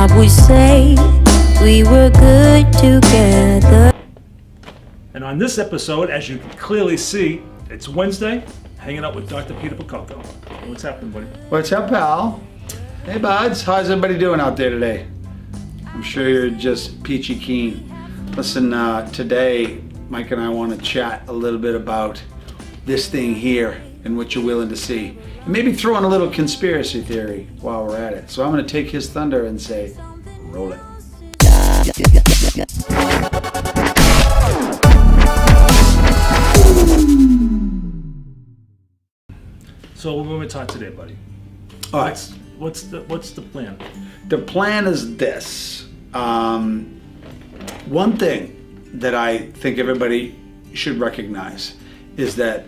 I would say we were good together. And on this episode, as you can clearly see, it's Wednesday, hanging out with Dr. Peter Percuoco. What's happening, buddy? What's up, pal? Hey, buds. How's everybody doing out there today? I'm sure you're just peachy keen. Listen, today, Mike and I want to chat a little bit about this thing here and what you're willing to see. And maybe throw in a little conspiracy theory while we're at it. So I'm going to take his thunder and say, roll it. So what are we going to talk today, buddy? All right. What's the plan? The plan is this. One thing that I think everybody should recognize is that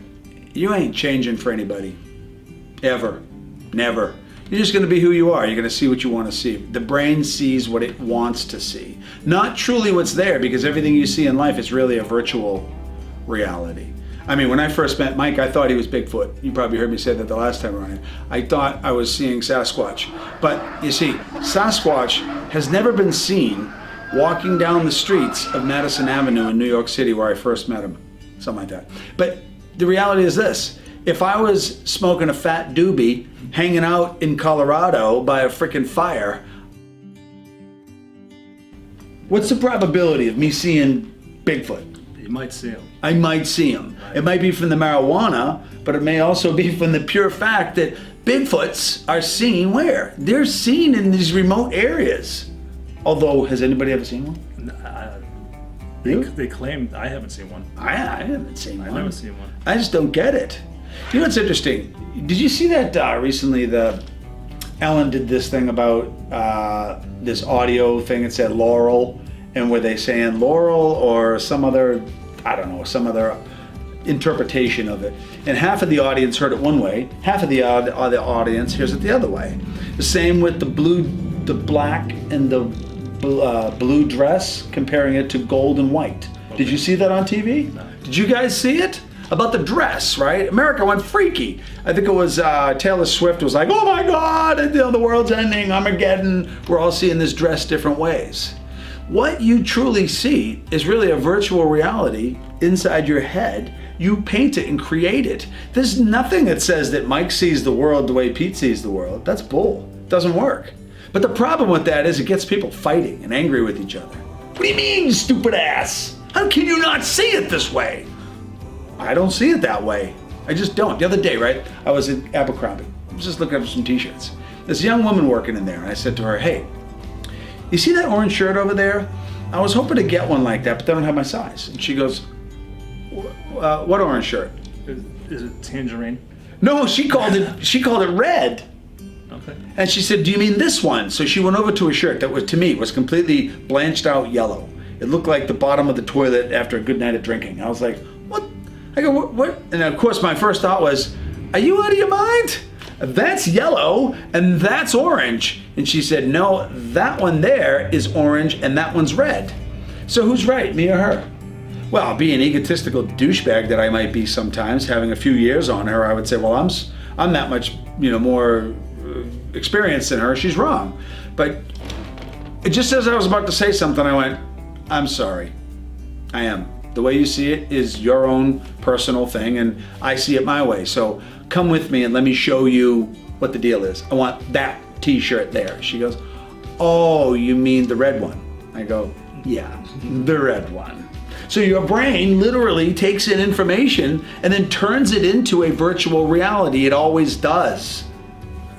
you ain't changing for anybody. Ever. Never. You're just going to be who you are. You're going to see what you want to see. The brain sees what it wants to see. Not truly what's there, because everything you see in life is really a virtual reality. I mean, when I first met Mike, I thought he was Bigfoot. You probably heard me say that the last time around here. I thought I was seeing Sasquatch. But you see, Sasquatch has never been seen walking down the streets of Madison Avenue in New York City where I first met him. Something like that. But the reality is this. If I was smoking a fat doobie, hanging out in Colorado by a freaking fire, what's the probability of me seeing Bigfoot? You might see him. I might see him. It might be from the marijuana, but it may also be from the pure fact that Bigfoots are seen where? They're seen in these remote areas. Although, has anybody ever seen one? They claim. I haven't seen one. I haven't seen one. I've never seen one. I just don't get it. You know what's interesting? Did you see that recently? Ellen did this thing about this audio thing. It said Laurel, and were they saying Laurel or some other, I don't know, some other interpretation of it? And half of the audience heard it one way, half of the other audience hears it the other way. The same with the black and the blue dress, comparing it to gold and white. Okay. Did you see that on TV? No. Did you guys see it? About the dress, right? America went freaky. I think it was Taylor Swift was like, oh my God, the world's ending, Armageddon. We're all seeing this dress different ways. What you truly see is really a virtual reality inside your head. You paint it and create it. There's nothing that says that Mike sees the world the way Pete sees the world. That's bull. It doesn't work. But the problem with that is it gets people fighting and angry with each other. What do you mean, stupid ass? How can you not see it this way? I don't see it that way. I just don't. The other day, right, I was at Abercrombie. I was just looking for some t-shirts. This young woman working in there, and I said to her, hey, you see that orange shirt over there? I was hoping to get one like that, but they don't have my size. And she goes, what orange shirt? Is it tangerine? No, she called it red. Okay. And she said, do you mean this one? So she went over to a shirt that was, to me, was completely blanched out yellow. It looked like the bottom of the toilet after a good night of drinking. I was like, what? I go, what? And of course, my first thought was, are you out of your mind? That's yellow and that's orange. And she said, no, that one there is orange and that one's red. So who's right, me or her? Well, being an egotistical douchebag that I might be sometimes, having a few years on her, I would say, well, I'm that much, more experienced than her. She's wrong. But just as I was about to say something, I went, I'm sorry. I am. The way you see it is your own personal thing, and I see it my way. So come with me and let me show you what the deal is. I want that t-shirt there. She goes, oh, you mean the red one? I go, yeah, the red one. So your brain literally takes in information and then turns it into a virtual reality. It always does.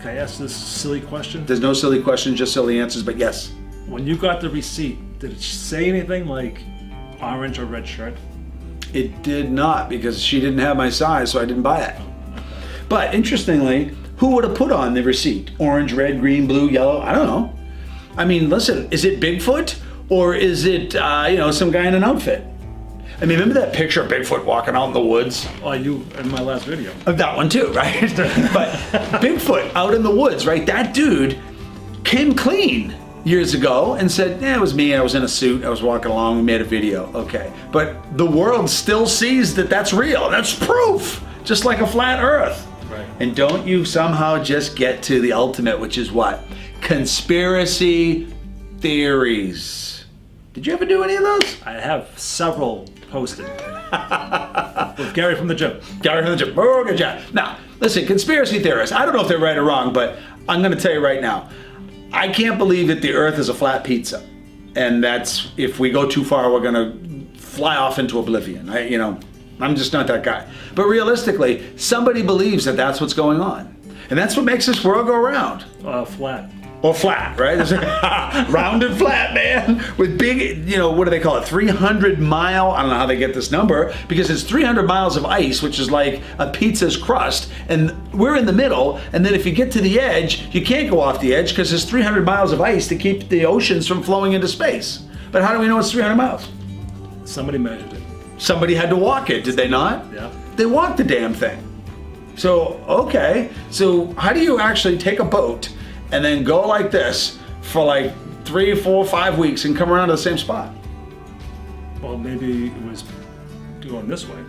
Can I ask this silly question? There's no silly questions, just silly answers, but yes. When you got the receipt, did it say anything like orange or red shirt? It did not, because she didn't have my size, so I didn't buy it. But interestingly, who would have put on the receipt? Orange, red, green, blue, yellow? I don't know. I mean, listen, is it Bigfoot or is it, some guy in an outfit? I mean, remember that picture of Bigfoot walking out in the woods? Oh, you in my last video. That one too, right? But Bigfoot out in the woods, right? That dude came clean years ago and said, it was me, I was in a suit, I was walking along, we made a video, okay. But the world still sees that that's real, that's proof, just like a flat earth. Right. And don't you somehow just get to the ultimate, which is what? Conspiracy theories. Did you ever do any of those? I have several posted with Gary from the gym. Gary from the gym. Oh, good job. Now, listen, conspiracy theorists, I don't know if they're right or wrong, but I'm going to tell you right now, I can't believe that the earth is a flat pizza. And that's, if we go too far, we're going to fly off into oblivion. I'm just not that guy. But realistically, somebody believes that that's what's going on. And that's what makes this world go round. Flat. Or flat, right? Round and flat, man. With big, what do they call it? 300 mile, I don't know how they get this number, because it's 300 miles of ice, which is like a pizza's crust, and we're in the middle, and then if you get to the edge, you can't go off the edge because there's 300 miles of ice to keep the oceans from flowing into space. But how do we know it's 300 miles? Somebody measured it. Somebody had to walk it, did they not? Yeah. They walked the damn thing. So, okay. So how do you actually take a boat and then go like this for like 3, 4, 5 weeks and come around to the same spot? Well, maybe it was going this way.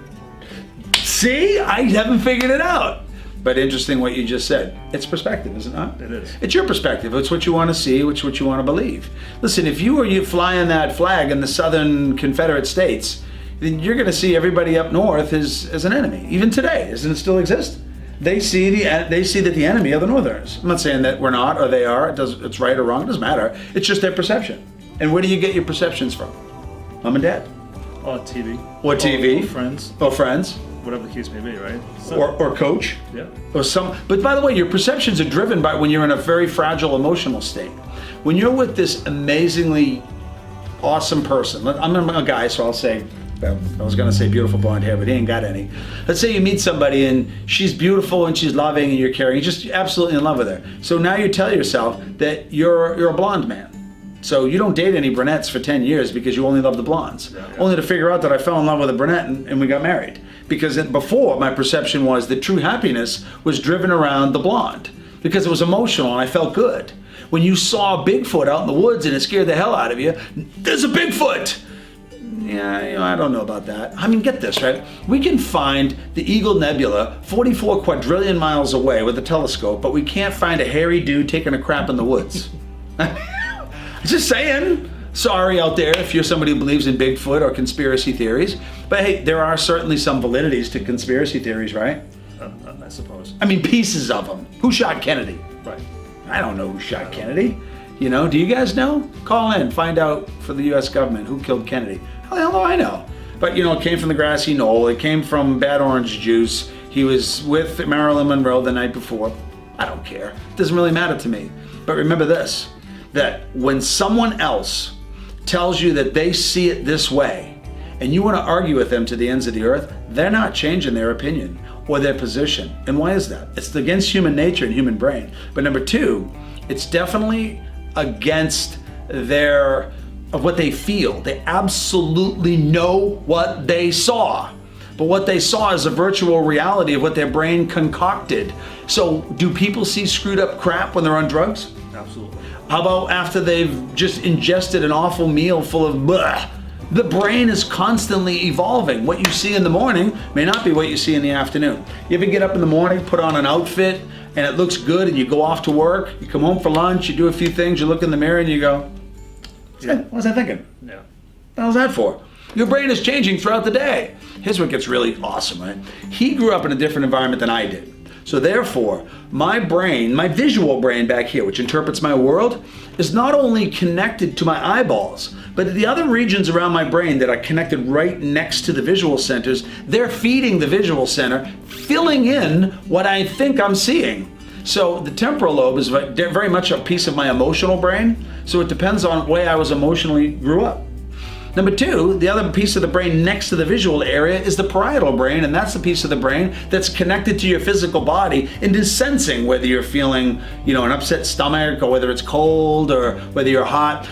See, I haven't figured it out. But interesting what you just said. It's perspective, is it not? It is. It's your perspective. It's what you want to see. It's what you want to believe. Listen, if you flying that flag in the Southern Confederate States, then you're going to see everybody up north as an enemy. Even today, doesn't it still exist? They see that the enemy are the Northerners. I'm not saying that we're not or they are. It's right or wrong. It doesn't matter. It's just their perception. And where do you get your perceptions from? Mom and dad. Or TV. Or TV. Or friends. Or friends. Whatever the case may be, right? Or coach. Yeah. Or some. But by the way, your perceptions are driven by when you're in a very fragile emotional state. When you're with this amazingly awesome person. I'm a guy, so I'll say. I was going to say beautiful blonde hair, but he ain't got any. Let's say you meet somebody and she's beautiful and she's loving and you're caring. You're just absolutely in love with her. So now you tell yourself that you're a blonde man. So you don't date any brunettes for 10 years because you only love the blondes. Yeah. Only to figure out that I fell in love with a brunette and we got married. Because before, my perception was that true happiness was driven around the blonde. Because it was emotional and I felt good. When you saw Bigfoot out in the woods and it scared the hell out of you, there's a Bigfoot! Yeah, I don't know about that. I mean, get this, right? We can find the Eagle Nebula 44 quadrillion miles away with a telescope, but we can't find a hairy dude taking a crap in the woods. Just saying. Sorry out there if you're somebody who believes in Bigfoot or conspiracy theories. But hey, there are certainly some validities to conspiracy theories, right? I suppose. I mean, pieces of them. Who shot Kennedy? Right. I don't know who shot Kennedy. Do you guys know? Call in, find out for the U.S. government who killed Kennedy. How the hell do I know? But it came from the grassy knoll. It came from bad orange juice. He was with Marilyn Monroe the night before. I don't care. It doesn't really matter to me. But remember this, that when someone else tells you that they see it this way, and you want to argue with them to the ends of the earth, they're not changing their opinion or their position. And why is that? It's against human nature and human brain. But number two, it's definitely against of what they feel. They absolutely know what they saw. But what they saw is a virtual reality of what their brain concocted. So do people see screwed up crap when they're on drugs? Absolutely. How about after they've just ingested an awful meal full of blah? The brain is constantly evolving. What you see in the morning may not be what you see in the afternoon. You ever get up in the morning, put on an outfit, and it looks good, and you go off to work, you come home for lunch, you do a few things, you look in the mirror, and you go, what was I thinking? Yeah. What the hell's that for? Your brain is changing throughout the day. Here's what gets really awesome, right? He grew up in a different environment than I did. So therefore, my brain, my visual brain back here, which interprets my world, is not only connected to my eyeballs, but the other regions around my brain that are connected right next to the visual centers, they're feeding the visual center, filling in what I think I'm seeing. So the temporal lobe is very much a piece of my emotional brain, so it depends on the way I was emotionally grew up. Number two, the other piece of the brain next to the visual area is the parietal brain, and that's the piece of the brain that's connected to your physical body and is sensing whether you're feeling, an upset stomach or whether it's cold or whether you're hot.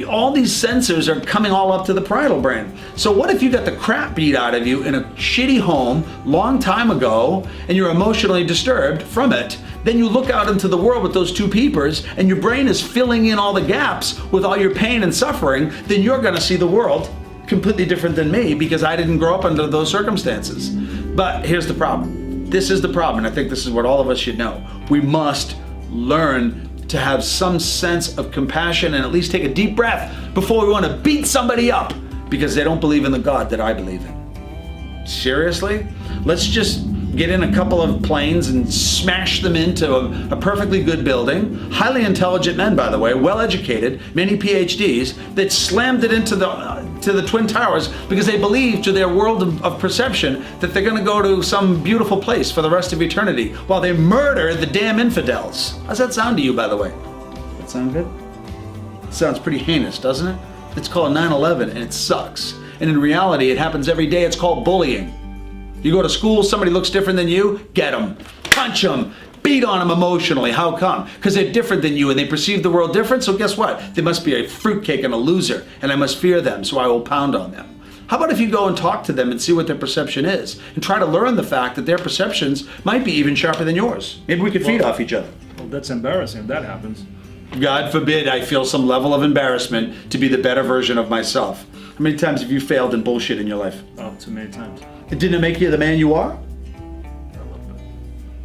All these sensors are coming all up to the parietal brain. So what if you got the crap beat out of you in a shitty home long time ago and you're emotionally disturbed from it? Then you look out into the world with those two peepers and your brain is filling in all the gaps with all your pain and suffering, then you're going to see the world completely different than me because I didn't grow up under those circumstances. But here's the problem. This is the problem, and I think this is what all of us should know. We must learn to have some sense of compassion and at least take a deep breath before we want to beat somebody up because they don't believe in the God that I believe in. Seriously? Let's just get in a couple of planes and smash them into a perfectly good building. Highly intelligent men, by the way, well-educated, many PhDs, that slammed it into the Twin Towers because they believe to their world of perception that they're going to go to some beautiful place for the rest of eternity while they murder the damn infidels. How's that sound to you, by the way? That sound good? It sounds pretty heinous, doesn't it? It's called 9/11 and it sucks. And in reality, it happens every day. It's called bullying. You go to school, somebody looks different than you, get them, punch them, beat on them emotionally. How come? Because they're different than you and they perceive the world different, so guess what? They must be a fruitcake and a loser, and I must fear them, so I will pound on them. How about if you go and talk to them and see what their perception is, and try to learn the fact that their perceptions might be even sharper than yours? Maybe we could feed off each other. Well, that's embarrassing if that happens. God forbid I feel some level of embarrassment to be the better version of myself. How many times have you failed in bullshit in your life? Oh, too many times. Didn't it make you the man you are?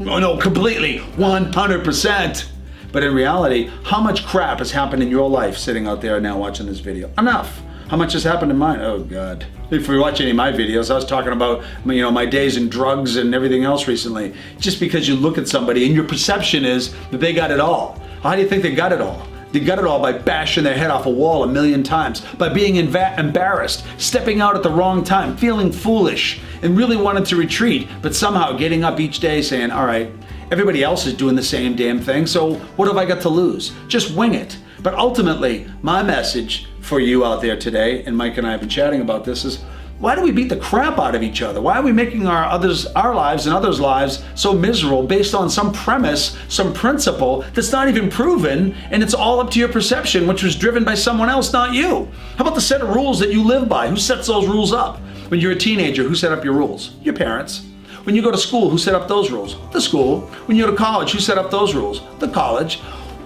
Oh no, completely, 100%. But in reality, how much crap has happened in your life sitting out there now watching this video? Enough. How much has happened in mine? Oh God. If you watch any of my videos, I was talking about my days in drugs and everything else recently. Just because you look at somebody and your perception is that they got it all. How do you think they got it all? They got it all by bashing their head off a wall a million times, by being embarrassed, stepping out at the wrong time, feeling foolish, and really wanting to retreat, but somehow getting up each day saying, all right, everybody else is doing the same damn thing, so what have I got to lose? Just wing it. But ultimately, my message for you out there today, and Mike and I have been chatting about this, is why do we beat the crap out of each other? Why are we making our lives and others' lives so miserable based on some premise, some principle that's not even proven, and it's all up to your perception, which was driven by someone else, not you? How about the set of rules that you live by? Who sets those rules up? When you're a teenager, who set up your rules? Your parents. When you go to school, who set up those rules? The school. When you go to college, who set up those rules? The college.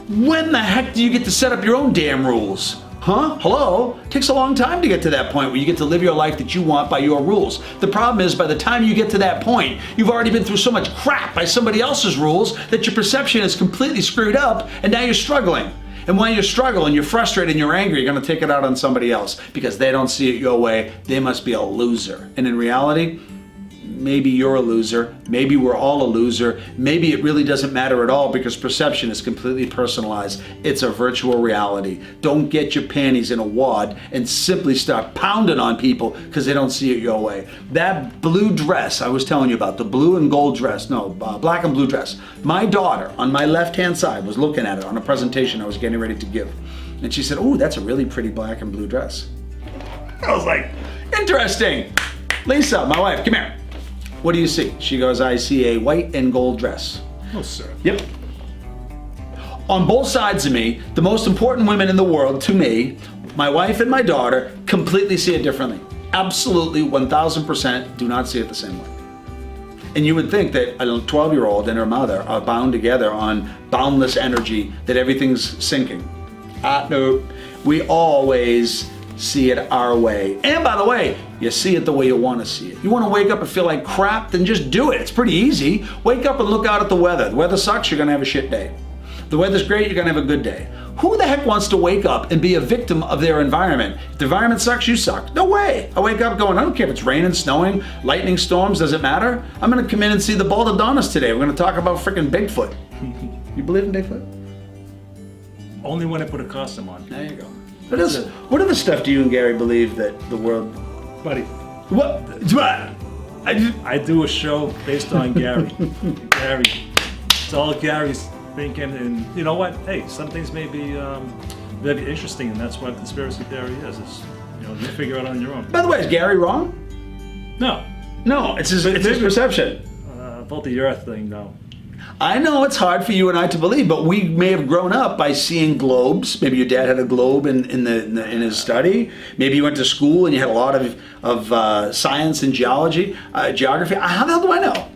When the heck do you get to set up your own damn rules? Huh? Hello? It takes a long time to get to that point where you get to live your life that you want by your rules. The problem is by the time you get to that point, you've already been through so much crap by somebody else's rules that your perception is completely screwed up and now you're struggling. And when you're struggling, you're frustrated and you're angry, you're going to take it out on somebody else because they don't see it your way. They must be a loser. And in reality, maybe you're a loser, maybe we're all a loser, maybe it really doesn't matter at all because perception is completely personalized. It's a virtual reality. Don't get your panties in a wad and simply start pounding on people because they don't see it your way. That blue dress I was telling you about, the blue and gold dress, black and blue dress, my daughter on my left-hand side was looking at it on a presentation I was getting ready to give. And she said, "Oh, that's a really pretty black and blue dress." I was like, interesting. Lisa, my wife, come here. What do you see? She goes, "I see a white and gold dress." Oh, sir. Yep. On both sides of me, the most important women in the world to me, my wife and my daughter, completely see it differently. Absolutely 1000% do not see it the same way. And you would think that a 12-year-old and her mother are bound together on boundless energy, that everything's sinking. No. We always see it our way. And by the way, you see it the way you want to see it. You want to wake up and feel like crap, then just do it. It's pretty easy. Wake up and look out at the weather. The weather sucks, you're going to have a shit day. The weather's great, you're going to have a good day. Who the heck wants to wake up and be a victim of their environment? If the environment sucks, you suck. No way. I wake up going, I don't care if it's raining, snowing, lightning storms, does it matter? I'm going to come in and see the Baldadonis today. We're going to talk about freaking Bigfoot. You believe in Bigfoot? Only when I put a costume on. There you go. What other stuff do you and Gary believe that the world... Buddy, What? I do a show based on Gary. Gary. It's all Gary's thinking, and you know what? Hey, some things may be very interesting, and that's what conspiracy theory is. It's, you figure it out on your own. By the way, is Gary wrong? No. No, it's his perception. About the Earth thing, no. I know it's hard for you and I to believe, but we may have grown up by seeing globes. Maybe your dad had a globe in his study. Maybe you went to school and you had a lot of science and geography. How the hell do I know?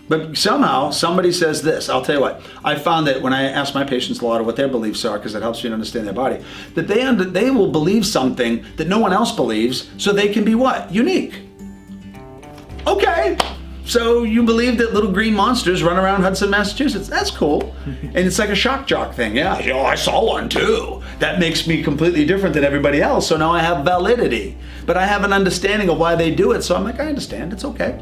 But somehow somebody says this. I'll tell you what. I found that when I ask my patients a lot of what their beliefs are, because it helps you to understand their body, that they will believe something that no one else believes, so they can be what? Unique. Okay. So you believe that little green monsters run around Hudson, Massachusetts. That's cool. And it's like a shock jock thing. Yeah, I saw one too. That makes me completely different than everybody else. So now I have validity. But I have an understanding of why they do it. So I'm like, I understand. It's okay.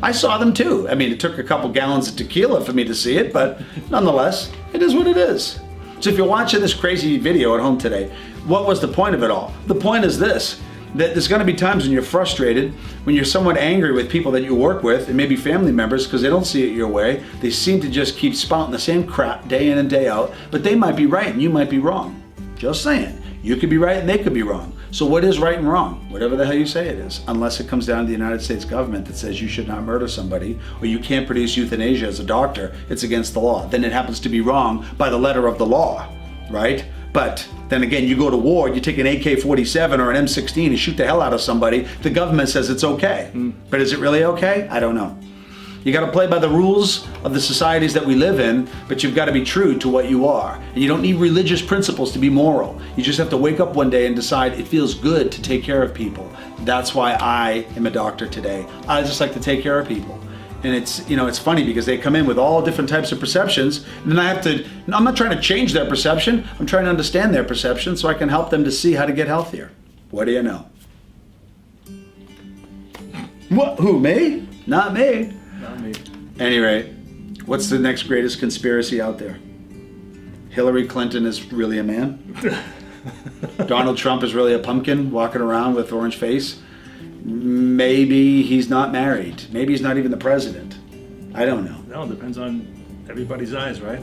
I saw them too. I mean, it took a couple gallons of tequila for me to see it, but nonetheless, it is what it is. So if you're watching this crazy video at home today, what was the point of it all? The point is this, that there's gonna be times when you're frustrated, when you're somewhat angry with people that you work with, and maybe family members, because they don't see it your way. They seem to just keep spouting the same crap day in and day out, but they might be right and you might be wrong. Just saying. You could be right and they could be wrong. So what is right and wrong? Whatever the hell you say it is, unless it comes down to the United States government that says you should not murder somebody, or you can't produce euthanasia as a doctor, it's against the law. Then it happens to be wrong by the letter of the law, right? But then again, you go to war, you take an AK-47 or an M16 and shoot the hell out of somebody, the government says it's okay. But is it really okay? I don't know. You got to play by the rules of the societies that we live in, but you've got to be true to what you are. And you don't need religious principles to be moral. You just have to wake up one day and decide it feels good to take care of people. That's why I am a doctor today. I just like to take care of people. And it's funny because they come in with all different types of perceptions, and then I'm not trying to change their perception, I'm trying to understand their perception so I can help them to see how to get healthier. What do you know? What? Who, me? Not me. Not me. Anyway, what's the next greatest conspiracy out there? Hillary Clinton is really a man? Donald Trump is really a pumpkin walking around with orange face? Maybe he's not married. Maybe he's not even the president. I don't know. No, it depends on everybody's eyes, right?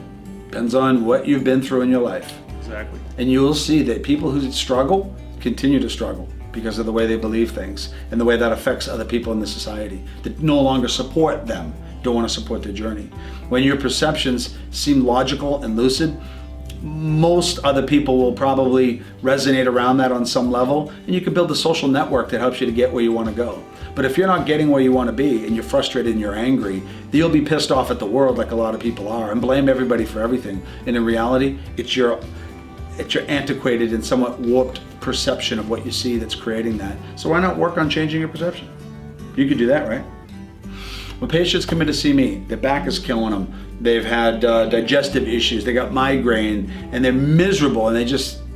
Depends on what you've been through in your life. Exactly. And you'll see that people who struggle continue to struggle because of the way they believe things and the way that affects other people in the society that no longer support them, don't want to support their journey. When your perceptions seem logical and lucid, most other people will probably resonate around that on some level, and you can build a social network that helps you to get where you want to go. But if you're not getting where you want to be and you're frustrated and you're angry, then you'll be pissed off at the world like a lot of people are and blame everybody for everything. And in reality, it's your antiquated and somewhat warped perception of what you see that's creating that. So why not work on changing your perception? You could do that, right? When patients come in to see me, their back is killing them. They've had digestive issues. They got migraine, and they're miserable, and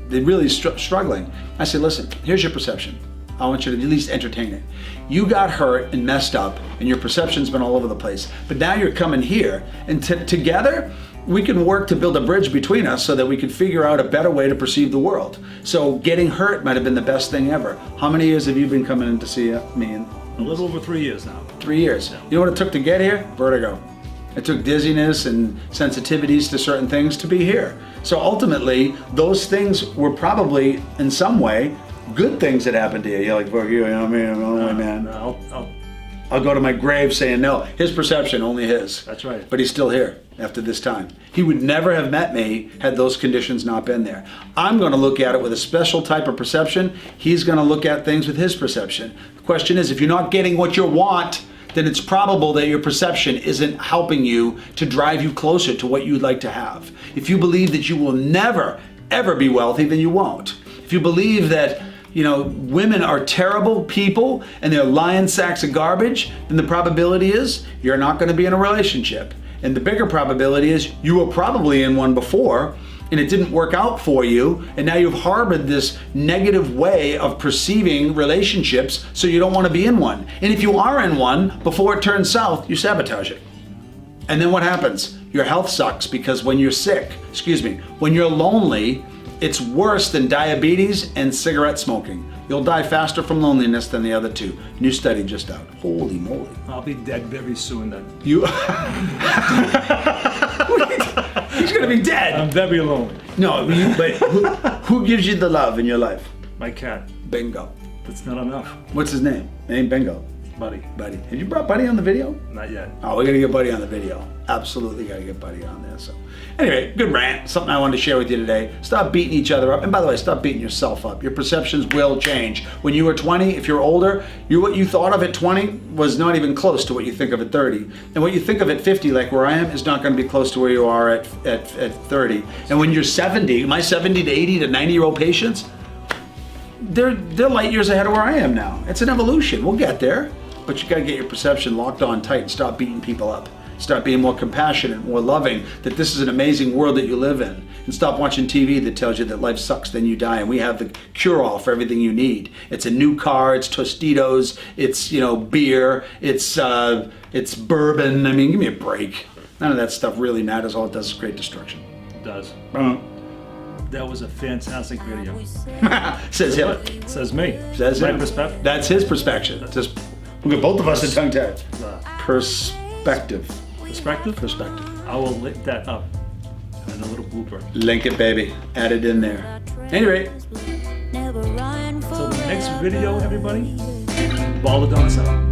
they're really struggling. I say, listen, here's your perception. I want you to at least entertain it. You got hurt and messed up, and your perception's been all over the place. But now you're coming here, and together, we can work to build a bridge between us so that we can figure out a better way to perceive the world. So getting hurt might have been the best thing ever. How many years have you been coming in to see me? A little over 3 years now. 3 years. You know what it took to get here? Vertigo. It took dizziness and sensitivities to certain things to be here. So ultimately, those things were probably, in some way, good things that happened to you. You're like, fuck you, I mean, I'm the only man. No, I'll go to my grave saying no. His perception, only his. That's right. But he's still here after this time. He would never have met me had those conditions not been there. I'm going to look at it with a special type of perception. He's going to look at things with his perception. The question is, if you're not getting what you want, then it's probable that your perception isn't helping you to drive you closer to what you'd like to have. If you believe that you will never, ever be wealthy, then you won't. If you believe that women are terrible people and they're lion sacks of garbage, then the probability is you're not going to be in a relationship. And the bigger probability is you were probably in one before and it didn't work out for you, and now you've harbored this negative way of perceiving relationships, so you don't want to be in one. And if you are in one, before it turns south, you sabotage it. And then what happens? Your health sucks because when you're when you're lonely, it's worse than diabetes and cigarette smoking. You'll die faster from loneliness than the other two. New study just out. Holy moly. I'll be dead very soon then. You... He's gonna be dead. I'm very lonely. No, but who gives you the love in your life? My cat. Bingo. That's not enough. What's his name? Name Bingo. Buddy. Buddy. Have you brought Buddy on the video? Not yet. Oh, we're gonna get Buddy on the video. Absolutely gotta get Buddy on there. So anyway, good rant. Something I wanted to share with you today. Stop beating each other up. And by the way, stop beating yourself up. Your perceptions will change. When you were 20, if you're older, what you thought of at 20 was not even close to what you think of at 30. And what you think of at 50, like where I am, is not gonna be close to where you are at 30. And when you're 70, my 70 to 80 to 90-year-old patients, they're light years ahead of where I am now. It's an evolution. We'll get there. but you got to get your perception locked on tight and stop beating people up. Start being more compassionate, more loving, that this is an amazing world that you live in. And stop watching TV that tells you that life sucks, then you die. And we have the cure-all for everything you need. It's a new car, it's Tostitos, it's, beer, it's bourbon. I mean, give me a break. None of that stuff really matters. All it does is create destruction. It does. Uh-huh. That was a fantastic video. Says him. What? Says me. Says My him. perspective. That's his perspective. Just, look at both of us at tongue-tied. Perspective. Perspective? I will link that up in a little blooper. Link it, baby. Add it in there. Anyway. Never run Until the forever. next video, everybody, Baldadonis out.